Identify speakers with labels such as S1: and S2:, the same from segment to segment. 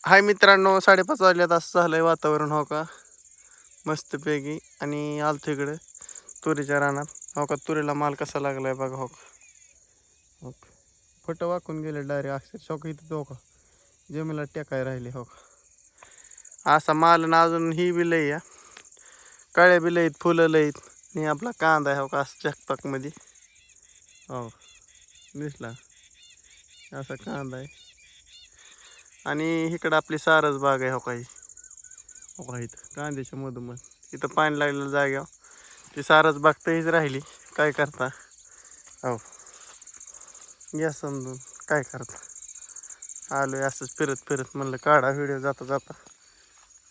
S1: हाय मित्रांनो, 5:30 वाजल्यात. असं झालंय वातावरण हो का, मस्तपैकी. आणि आलतो इकडे तुरीच्या रानात. हो का, तुरीला माल कसा लागलाय बघा. हो का, हो का, फटं वाकून गेले डायरेक्ट अक्षरशः. हो का, इथं हो का जमीला टेकाय राहिले. हो का, असा माल ना. अजून ही बी लई या काळ्या बी लईत, फुलं लईत. आणि आपला कांदा आहे हो का, असं चकपाकमध्ये. हो दिसला असा कांदा आहे. आणि इकडं आपली सारस बाग आहे. हो का, हो का, इथं कांद्याच्या मधोमध इथं पाणी लागलेलं जाग्यावर ती सारस बाग तहीच राहिली. काय करता हो, या समजून. काय करता, आलोय असंच फिरत फिरत. म्हणलं काढा व्हिडिओ जाता जाता.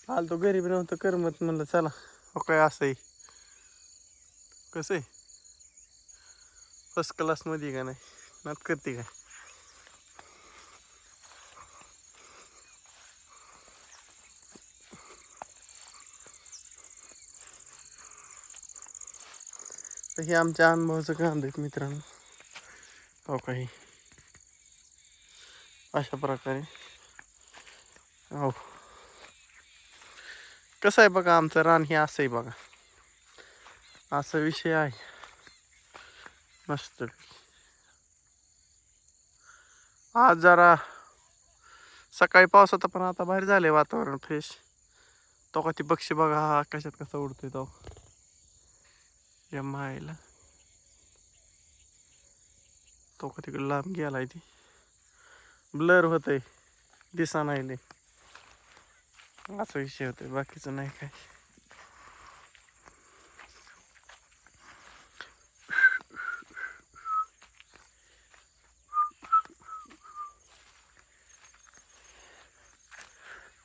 S1: आलो तो गरीब नव्हतं करमत, म्हणलं चला. हो काय, असंही कसं आहे, फर्स्ट क्लासमध्ये का नाही नात करते काय. तर हे आमच्या अनुभवाचं कांदा आहेत मित्रांनो. हो काही अशा प्रकारे. हो कसं आहे बघा, आमचं रान हे असं आहे बघा. असा विषय आहे मस्त. आज जरा सकाळी पाऊस होता, पण आता बाहेर झालंय वातावरण फ्रेश. तो का ती पक्षी बघा हा कशात कसा उडतोय तो. या मायला तो का तिकडे लांब गेलाय. ती ब्लर होतय, दिसा नाही लय. असा विषय होतोय, बाकीचं नाही काय.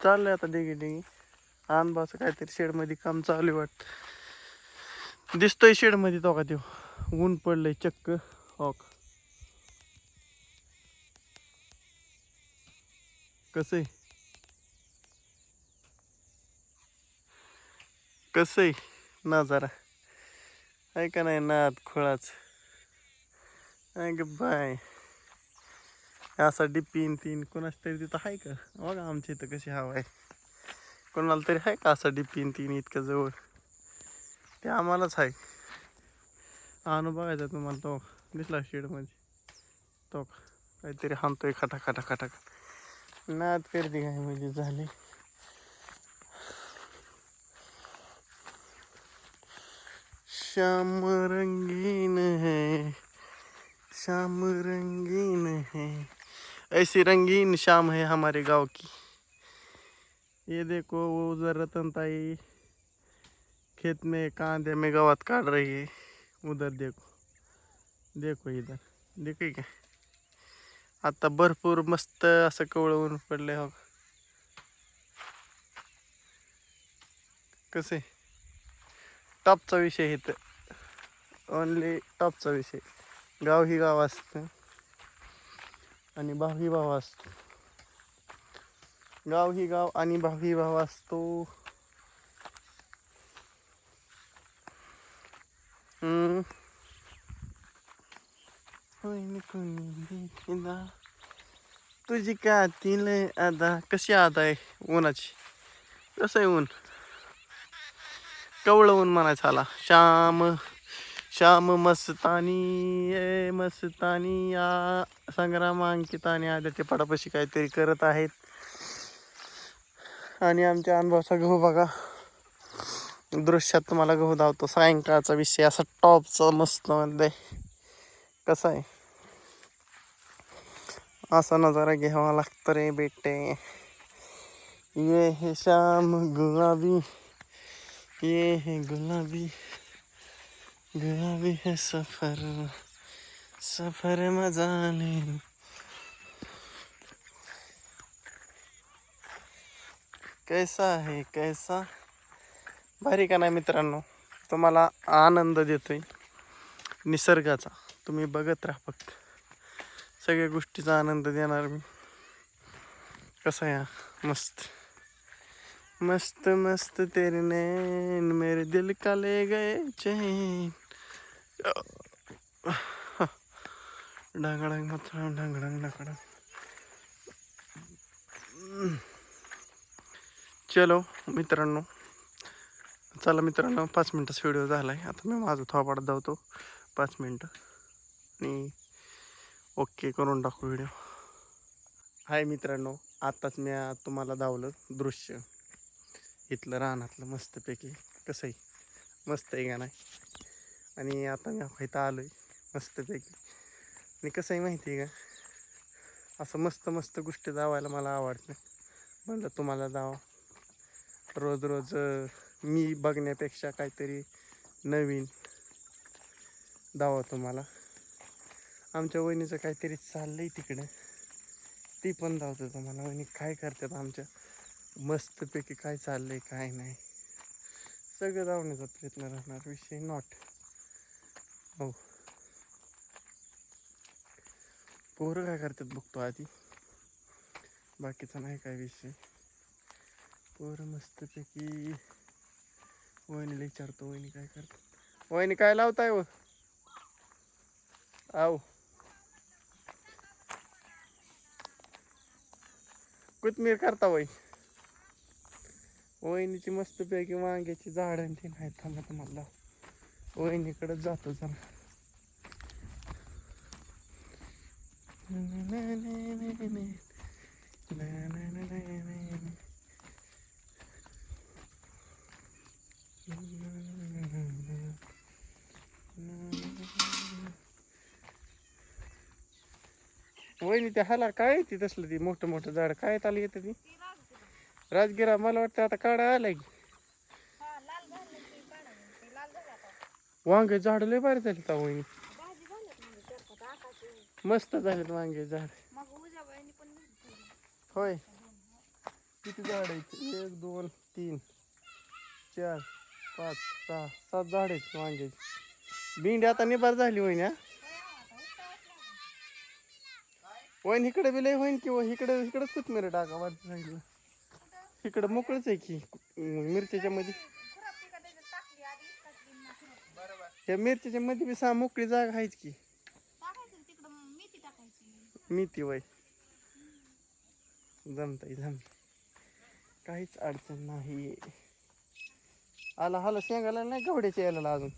S1: चाललंय आता डिगी डिगी. अनबाचं काहीतरी शेडमध्ये काम चालू वाटत. दिसतोय शेडमध्ये तो का, त्यो ऊन पडलंय चक्क. हो का, कसं आहे कसं आहे नजारा आहे का नाही. नाद खोळाच आहे ग बाय. असा डिपिन तीन कोणाच तरी तिथं आहे का बघा. आमच्या इथं कशी हवा आहे. कोणाला तरी आहे का असा डिपिन तीन इतक्या जवळ. ते आम्हालाच आहे. आणू बघायचा तुम्हाला. तो दिसला शेडमध्ये तो काहीतरी हाणतोय खटा खटा खटा. नाद करते काय म्हणजे झाले. श्याम रंगीन है, श्याम रंगीन है, ऐसी रंगीन शाम है हमारे गांव की. ये देखो वो उधर रतनताई खेत में कांदे में गवात काट रही है. उधर देखो, देखो इधर देखी काय. आता भरपूर मस्त असं कवळं ऊन पडलंय. हो कसे टॉपचा विषय इथं, ओनली टॉपचा विषय. गाव ही गाव असतं आणि भाव ही भाव असतो. गाव ही गाव आणि भाव ही भाव असतो. तुझी का तिल आदा कशी आदा आहे उन्हाची. कसं आहे ऊन, कवळं ऊन म्हणायचं आला. श्याम श्याम मस्तानी ए मस्तानी या संग्राम अंकित आणि आद्या ते पडापशी काहीतरी करत आहेत. आणि आमच्या अनुभवाचा गहू बघा. दृश्यात तुम्हाला गहू धावतो. सायंकाळचा विषय असा टॉपचा मस्त मध्ये. कसा आहे असा नजारा घ्यावा लागतं रे बेटे. ये है शाम गुलाबी, ये है गुलाबी, गुलाबी है सफर, सफर मजा ले. कैसा आहे कैसा, भारी का नाही मित्रांनो. तुम्हाला आनंद देतोय निसर्गाचा. तुम्ही बघत राहा फक्त, सगळ्या गोष्टीचा आनंद देणार मी. कसा आहे मस्त मस्त मस्त तेरे नैन मेरे दिल का ले गए चैन. ढांगडंग ढांगडंग ढांगडंग. चलो मित्रांनो, चला मित्रांनो, 5 मिनटाचा व्हिडिओ झाला आहे. आता मी माझं थोबाड धावतो 5 मिनटं आणि ओके करून टाकू व्हिडिओ. हाय मित्रांनो, आत्ताच मी तुम्हाला दावलं दृश्य इथलं रानातलं मस्तपैकी. कसं आहे, मस्त आहे का नाही. आणि आता मी इथं आलो आहे मस्तपैकी. आणि कसं आहे माहिती आहे का, असं मस्त मस्त गोष्टी दावायला मला आवडतं. म्हणलं तुम्हाला दावा, रोज रोज मी बघण्यापेक्षा काहीतरी नवीन दावा तुम्हाला. आमच्या वहिनीचं काहीतरी चाललंय तिकडं, ती पण धावतं तुम्हाला. वहिनी काय करतात आमच्या, मस्तपैकी काय चाललंय काय नाही सगळं धावण्याचा प्रयत्न राहणार. विषय नॉट हो. पोरं काय करतात बघतो आधी, बाकीचा नाही काय विषय. पोरं मस्तपैकी. वहिनीला विचारतो, वहिनी काय करतात. वहिनी काय लावताय व आव, कोथमीर करता वय. वहिनीची मस्तपैकी वांग्याची झाडं ते नाही. थांबा तुम्हाला वहिनीकडे जातो जरा. वहिनी ते हाला काय येते तसलं, ती मोठं मोठं झाड काय आलं येतं ती राजगिरा. मला वाटतं आता काढा आलाय की. वांगे झाड लय भारी झाली ता वहिनी, मस्त झालेत वांगे झाड. होय, किती झाड आहेत, 1 2 3 4 5 6 7 झाड आहेत वांग्याची. भेंडी आता निबार झाली वहिनी. हा वहिनी इकडे बी लय होईन किंवा इकडे इकडेच कोथमीर टाका वाटतं सांगितलं. इकडं मोकळच आहे की मिरच्याच्या मध्ये. त्या मिरच्याच्या मध्ये बी 6 मोकळी जागा आहेच की. मेथी वय जमताय काहीच अडचण नाही. आला हाला शेंगाला नाही गवड्याच्या यायला अजून.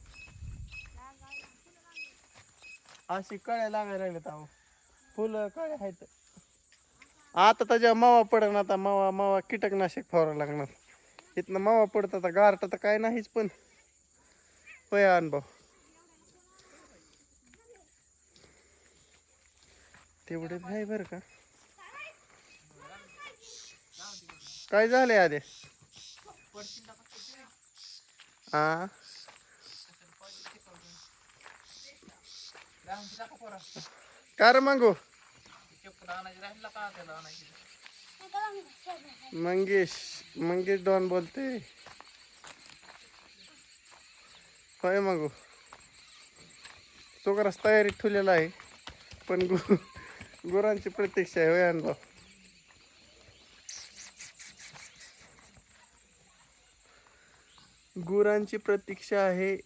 S1: अशी कळ्या लागायला लागल्यात अहो, फुलं कळ्या आहेत. आता त्याच्या मावा पडन, आता मावा मावा कीटकनाशक फवारावं लागणार. इथनं मावा पडत आता, गारटा तर काय नाहीच पण पया अनुभव तेवढे नाही बरं का. काय झालंय आधे हा, काय रे मागू मंगेश मंगेश डॉन बोलते. होय मागू तो घरास तयारी ठेवलेला आहे, पण गुरांची प्रतीक्षा आहे. होय अनुभव, गुरांची प्रतीक्षा आहे.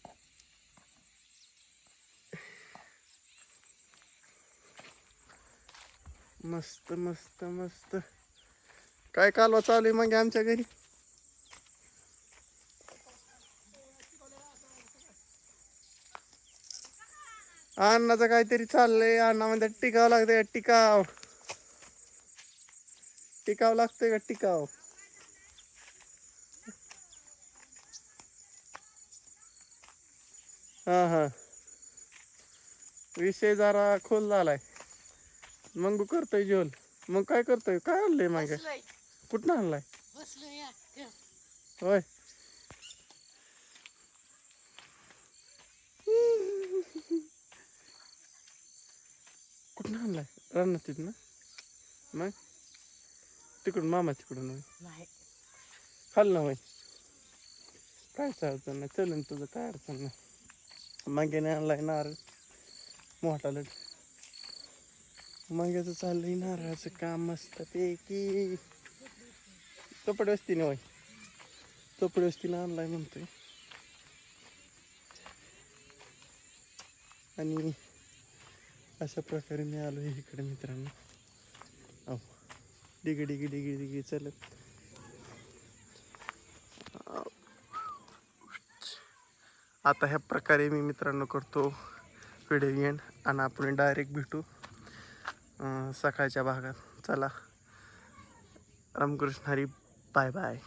S1: मस्त मस्त मस्त. काय कालवा चालू आहे मग आमच्या घरी. अण्णाचं काहीतरी चाललंय. अण्णा म्हणतात टिकावं लागतंय, टिकाव टिकावं लागतंय का टिकाव. हा हा, विषय जरा खोल झालाय. मग करतोय जेवण. मग काय करतोय, काय आणलंय मागे, कुठं आणलाय होय. कुठं आणलाय रानात ना. मग तिकडून मामा तिकडून होय, खाल्लं होय. काय अडचण नाही, चलन तुझं काय अडचण नाही. मागे नाही आणलाय नारळ मोठा लट. माग्याचं चाललंय नारळाचं काम मस्त पैकी. कपडे असतील होय, कपडे असतील आणलाय म्हणतोय. आणि अशा प्रकारे मी आलो आहे इकडे मित्रांनो. अहो डिगी डिगी डिगी डिगी चलत आता ह्या प्रकारे मी मित्रांनो करतो व्हिडिओ एंड आणि आपण डायरेक्ट भेटू सकाळच्या भागात. चला रामकृष्ण हरी, बाय बाय.